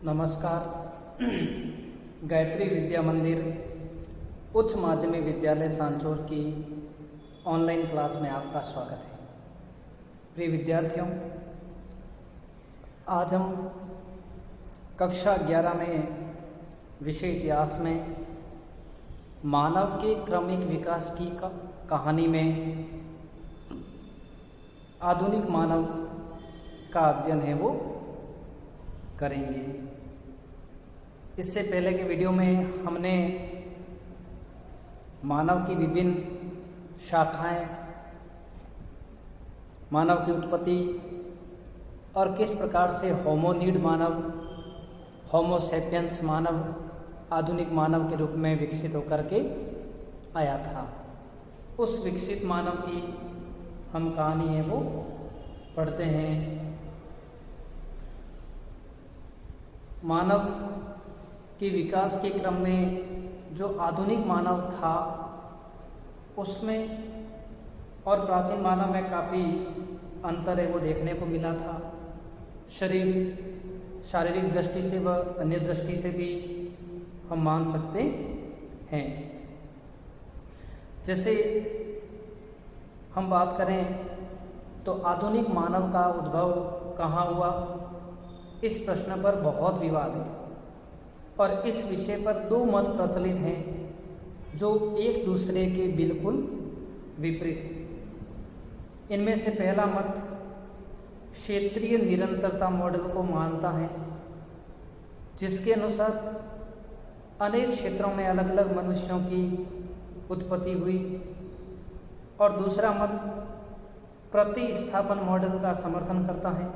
नमस्कार। गायत्री विद्या मंदिर उच्च माध्यमिक विद्यालय सांचौर की ऑनलाइन क्लास में आपका स्वागत है। प्रिय विद्यार्थियों, आज हम कक्षा 11 में विषय इतिहास में मानव के क्रमिक विकास की कहानी में आधुनिक मानव का अध्ययन है वो करेंगे। इससे पहले के वीडियो में हमने मानव की विभिन्न शाखाएं, मानव की उत्पत्ति और किस प्रकार से होमोनिड मानव, होमो सैपियंस मानव आधुनिक मानव के रूप में विकसित होकर के आया था, उस विकसित मानव की हम कहानी है वो पढ़ते हैं। मानव के विकास के क्रम में जो आधुनिक मानव था उसमें और प्राचीन मानव में काफ़ी अंतर है वो देखने को मिला था। शारीरिक दृष्टि से व अन्य दृष्टि से भी हम मान सकते हैं। जैसे हम बात करें तो आधुनिक मानव का उद्भव कहाँ हुआ, इस प्रश्न पर बहुत विवाद है और इस विषय पर दो मत प्रचलित हैं जो एक दूसरे के बिल्कुल विपरीत हैं। इनमें से पहला मत क्षेत्रीय निरंतरता मॉडल को मानता है, जिसके अनुसार अनेक क्षेत्रों में अलग अलग मनुष्यों की उत्पत्ति हुई, और दूसरा मत प्रतिस्थापन मॉडल का समर्थन करता है,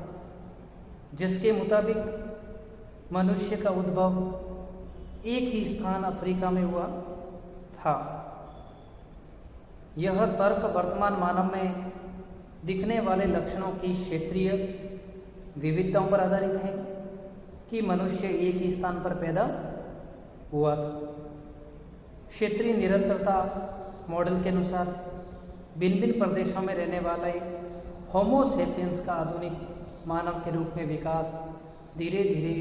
जिसके मुताबिक मनुष्य का उद्भव एक ही स्थान अफ्रीका में हुआ था। यह तर्क वर्तमान मानव में दिखने वाले लक्षणों की क्षेत्रीय विविधताओं पर आधारित है कि मनुष्य एक ही स्थान पर पैदा हुआ था। क्षेत्रीय निरंतरता मॉडल के अनुसार भिन्न भिन्न प्रदेशों में रहने वाले होमो सेपियंस का आधुनिक मानव के रूप में विकास धीरे धीरे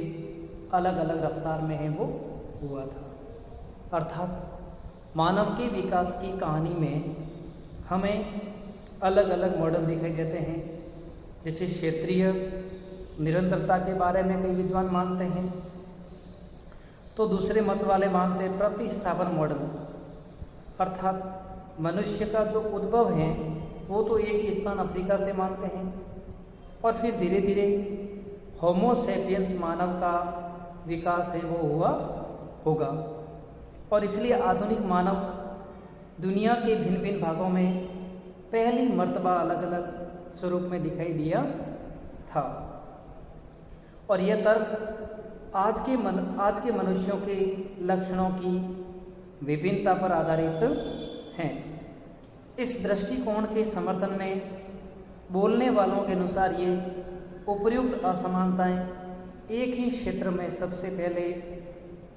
अलग अलग रफ्तार में है वो हुआ था। अर्थात मानव के विकास की कहानी में हमें अलग अलग मॉडल दिखाई देते हैं। जैसे क्षेत्रीय निरंतरता के बारे में कई विद्वान मानते हैं, तो दूसरे मत वाले मानते हैं प्रतिस्थापन मॉडल, अर्थात मनुष्य का जो उद्भव है वो तो एक ही स्थान अफ्रीका से मानते हैं और फिर धीरे धीरे होमो सैपियंस मानव का विकास है वो हुआ होगा, और इसलिए आधुनिक मानव दुनिया के भिन्न भिन्न भागों में पहली मर्तबा अलग अलग स्वरूप में दिखाई दिया था। और यह तर्क आज के मनुष्यों के लक्षणों की विभिन्नता पर आधारित हैं। इस दृष्टिकोण के समर्थन में बोलने वालों के अनुसार ये उपर्युक्त असमानताएं एक ही क्षेत्र में सबसे पहले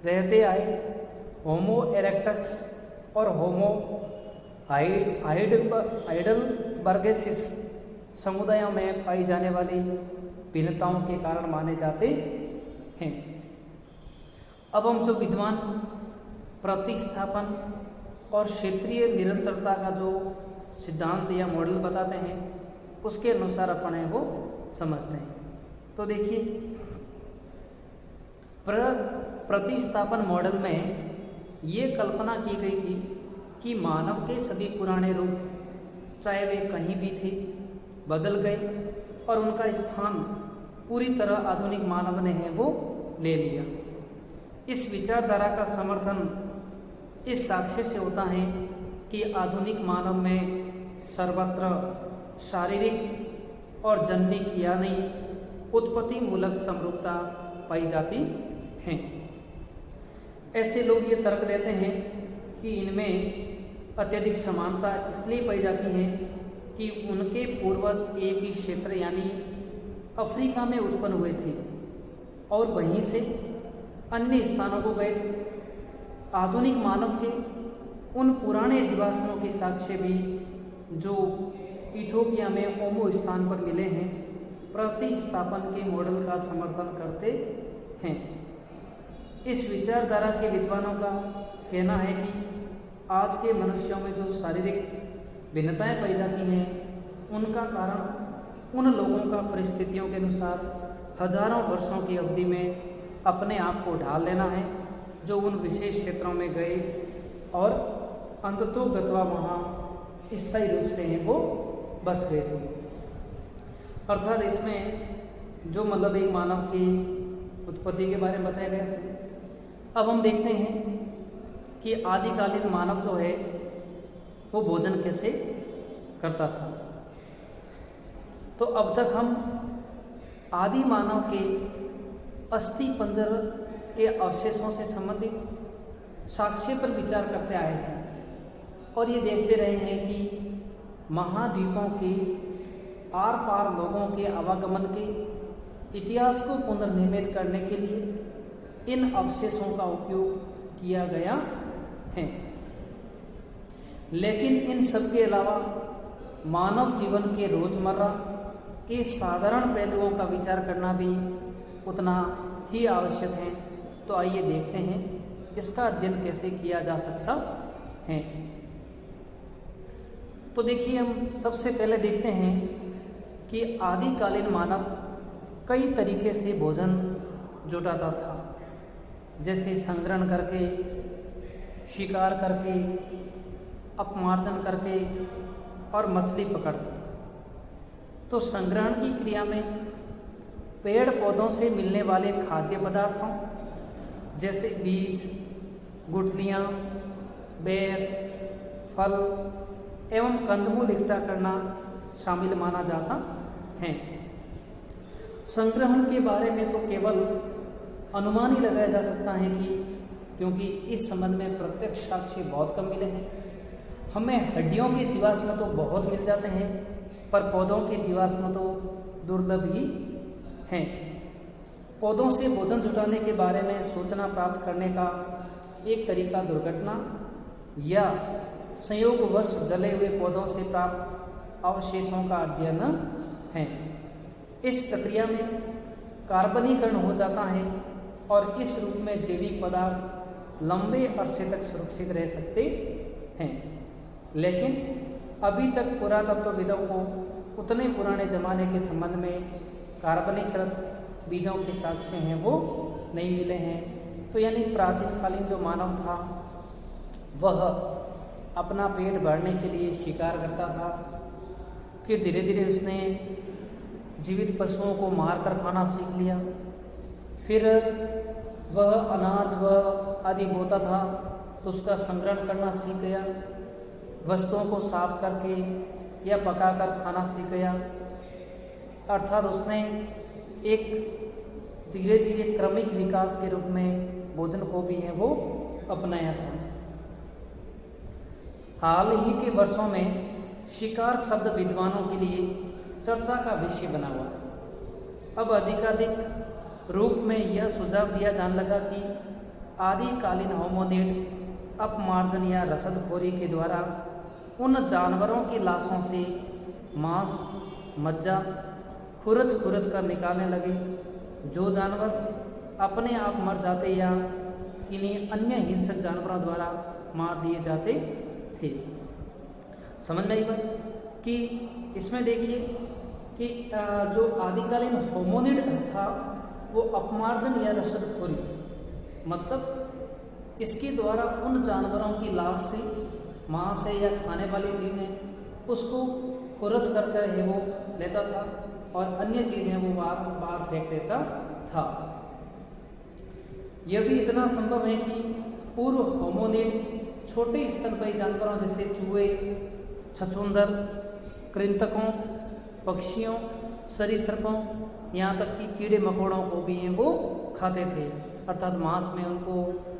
रहते आए होमो इरेक्टस और होमो हाइडेलबर्गेसिस समुदायों में पाई जाने वाली भिन्नताओं के कारण माने जाते हैं। अब हम जो विद्वान प्रतिस्थापन और क्षेत्रीय निरंतरता का जो सिद्धांत या मॉडल बताते हैं उसके अनुसार अपन है वो समझते हैं। तो देखिए, प्रतिस्थापन मॉडल में ये कल्पना की गई थी कि मानव के सभी पुराने रूप, चाहे वे कहीं भी थे, बदल गए और उनका स्थान पूरी तरह आधुनिक मानव ने है वो ले लिया। इस विचारधारा का समर्थन इस साक्ष्य से होता है कि आधुनिक मानव में सर्वत्र शारीरिक और जन्निक यानी उत्पत्ति मूलक समरूपता पाई जाती है। ऐसे लोग ये तर्क देते हैं कि इनमें अत्यधिक समानता इसलिए पाई जाती है कि उनके पूर्वज एक ही क्षेत्र यानी अफ्रीका में उत्पन्न हुए थे और वहीं से अन्य स्थानों को गए थे। आधुनिक मानव के उन पुराने जीवाश्मों के साक्ष्य भी जो इथोपिया में ओमो स्थान पर मिले हैं, प्रतिस्थापन के मॉडल का समर्थन करते हैं। इस विचारधारा के विद्वानों का कहना है कि आज के मनुष्यों में जो शारीरिक भिन्नताएं पाई जाती हैं उनका कारण उन लोगों का परिस्थितियों के अनुसार हजारों वर्षों की अवधि में अपने आप को ढाल लेना है, जो उन विशेष क्षेत्रों में गए और अंततोगत्वा वहाँ स्थायी रूप से हैं वो बस गए थे। अर्थात इसमें जो मतलब एक मानव की उत्पत्ति के बारे में बताया गया है। अब हम देखते हैं कि आदिकालीन मानव जो है वो भोजन कैसे करता था। तो अब तक हम आदि मानव के अस्थि पंजर के अवशेषों से संबंधित साक्ष्य पर विचार करते आए हैं और ये देखते रहे हैं कि महाद्वीपों के आर पार लोगों के आवागमन के इतिहास को पुनर्निर्मित करने के लिए इन अवशेषों का उपयोग किया गया है। लेकिन इन सब के अलावा मानव जीवन के रोजमर्रा के साधारण पहलुओं का विचार करना भी उतना ही आवश्यक है। तो आइए देखते हैं इसका अध्ययन कैसे किया जा सकता है। तो देखिए, हम सबसे पहले देखते हैं कि आदिकालीन मानव कई तरीके से भोजन जुटाता था, जैसे संग्रहण करके, शिकार करके, अपमार्जन करके और मछली पकड़कर। तो संग्रहण की क्रिया में पेड़ पौधों से मिलने वाले खाद्य पदार्थों जैसे बीज, गुठलियाँ, बेर, फल एवं कंदमूल इकट्ठा करना शामिल माना जाता है। संग्रहण के बारे में तो केवल अनुमान ही लगाया जा सकता है कि क्योंकि इस संबंध में प्रत्यक्ष साक्ष्य बहुत कम मिले हैं। हमें हड्डियों के जीवाश्म तो बहुत मिल जाते हैं, पर पौधों के जीवाश्म तो दुर्लभ ही हैं। पौधों से भोजन जुटाने के बारे में सूचना प्राप्त करने का एक तरीका दुर्घटना या संयोगवश जले हुए पौधों से प्राप्त अवशेषों का अध्ययन है। इस प्रक्रिया में कार्बनीकरण हो जाता है और इस रूप में जैविक पदार्थ लंबे अरसे तक सुरक्षित रह सकते हैं। लेकिन अभी तक पुरातत्वविदों को उतने पुराने ज़माने के संबंध में कार्बनीकृत बीजों के साक्ष्य हैं वो नहीं मिले हैं। तो यानी प्राचीन कालीन जो मानव था वह अपना पेट भरने के लिए शिकार करता था, फिर धीरे धीरे उसने जीवित पशुओं को मारकर खाना सीख लिया, फिर वह अनाज व आदि बोता था तो उसका संग्रहण करना सीख गया, वस्तुओं को साफ करके या पकाकर खाना सीख गया। अर्थात उसने एक धीरे धीरे क्रमिक विकास के रूप में भोजन को भी है वो अपनाया था। हाल ही के वर्षों में शिकार शब्द विद्वानों के लिए चर्चा का विषय बना हुआ है। अब अधिकाधिक रूप में यह सुझाव दिया जाने लगा कि आदिकालीन होमोनिड अपमार्जन या रसदखोरी के द्वारा उन जानवरों की लाशों से मांस, मज्जा खुरच कर निकालने लगे जो जानवर अपने आप मर जाते या किन्हीं अन्य हिंसक जानवरों द्वारा मार दिए जाते थे। समझ में आई बात कि इसमें देखिए कि जो आदिकालीन होमोनिड था वो अपमार्जन या रसदखोरी मतलब इसके द्वारा उन जानवरों की लाश से मांस है या खाने वाली चीज़ें उसको खुरच कर है वो लेता था और अन्य चीज़ें वो बार बार फेंक देता था। यह भी इतना संभव है कि पूर्व होमोनिड छोटे स्तनपायी जानवरों जैसे चूहे, छछूंदर, कृंतकों, पक्षियों, सरीसृपों, यहाँ तक कि कीड़े मकोड़ों को भी वो खाते थे। अर्थात मांस में उनको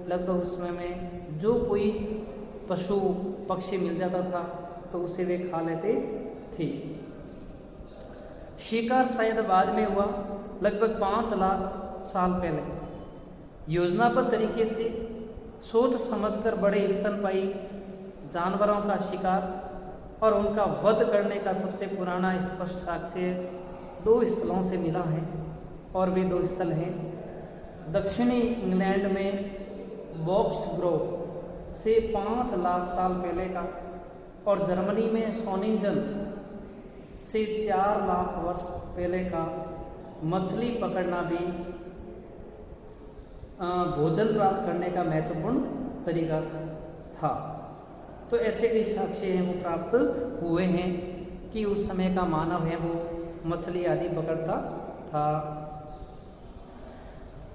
लगभग उस समय में जो कोई पशु पक्षी मिल जाता था तो उसे वे खा लेते थे। शिकार शायद बाद में हुआ, लगभग 5 लाख साल पहले। योजनाबद्ध तरीके से सोच समझकर बड़े स्तनपायी जानवरों का शिकार और उनका वध करने का सबसे पुराना स्पष्ट साक्ष्य 2 स्थलों से मिला है और वे 2 स्थल हैं दक्षिणी इंग्लैंड में बॉक्स ग्रोव से 5 लाख साल पहले का, और जर्मनी में सोनिंजन से 4 लाख वर्ष पहले का मछली पकड़ना भी भोजन प्राप्त करने का महत्वपूर्ण तरीका था। तो ऐसे कई साक्ष्य हैं वो प्राप्त हुए हैं कि उस समय का मानव है वो मछली आदि पकड़ता था।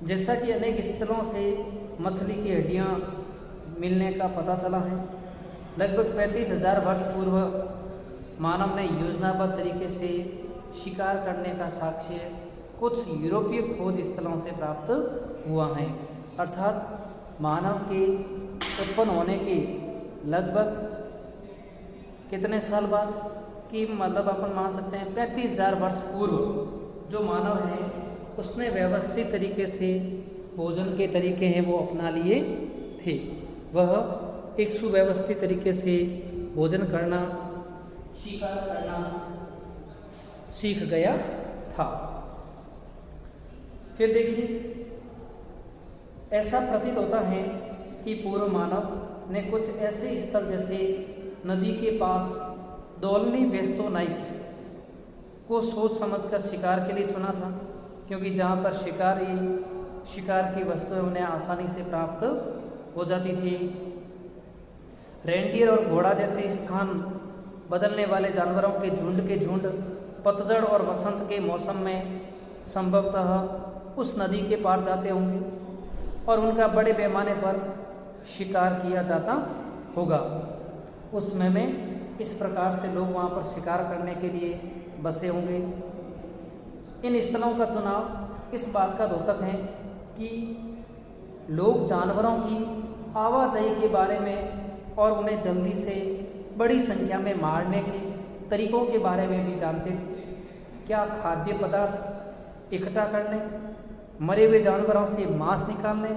जैसा कि अनेक स्थलों से मछली की हड्डियां मिलने का पता चला है, लगभग 35,000 वर्ष पूर्व मानव ने योजनाबद्ध तरीके से शिकार करने का साक्ष्य कुछ यूरोपीय खोज स्थलों से प्राप्त हुआ है। अर्थात मानव के उत्पन्न होने के लगभग कितने साल बाद कि मतलब अपन मान सकते हैं 35,000 वर्ष पूर्व जो मानव है उसने व्यवस्थित तरीके से भोजन के तरीके हैं वो अपना लिए थे। वह एक सुव्यवस्थित तरीके से भोजन करना, शिकार करना सीख गया था। फिर देखिए, ऐसा प्रतीत होता है कि पूर्व मानव ने कुछ ऐसे स्थल जैसे नदी के पास डोल्नी वेस्टोनाइस को सोच समझकर शिकार के लिए चुना था, क्योंकि जहाँ पर शिकार की वस्तुएं उन्हें आसानी से प्राप्त हो जाती थी। रेंडियर और घोड़ा जैसे स्थान बदलने वाले जानवरों के झुंड पतझड़ और वसंत के मौसम में संभवतः उस नदी के पार जाते होंगे और उनका बड़े पैमाने पर शिकार किया जाता होगा। उस समय में इस प्रकार से लोग वहाँ पर शिकार करने के लिए बसे होंगे। इन स्थलों का चुनाव इस बात का द्योतक है कि लोग जानवरों की आवाजाही के बारे में और उन्हें जल्दी से बड़ी संख्या में मारने के तरीकों के बारे में भी जानते थे। क्या खाद्य पदार्थ इकट्ठा करने, मरे हुए जानवरों से मांस निकालने,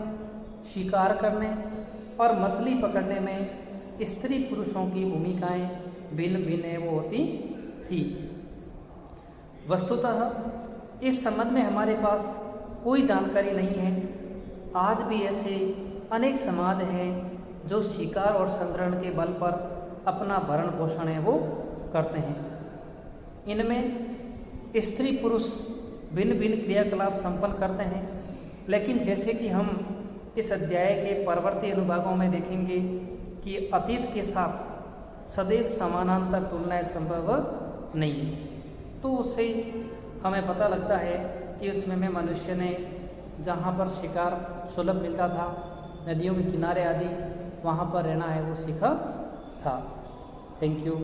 शिकार करने और मछली पकड़ने में स्त्री पुरुषों की भूमिकाएं भिन्न भिन्न वो होती थी। वस्तुतः इस संबंध में हमारे पास कोई जानकारी नहीं है। आज भी ऐसे अनेक समाज हैं जो शिकार और संग्रहण के बल पर अपना भरण पोषण है वो करते हैं। इनमें स्त्री पुरुष भिन्न भिन्न क्रियाकलाप संपन्न करते हैं, लेकिन जैसे कि हम इस अध्याय के परवर्ती अनुभागों में देखेंगे कि अतीत के साथ सदैव समानांतर तुलनाएं संभव नहीं है। तो उससे हमें पता लगता है कि उस समय में मनुष्य ने जहाँ पर शिकार सुलभ मिलता था, नदियों के किनारे आदि, वहाँ पर रहना है वो सीखा था। Thank you.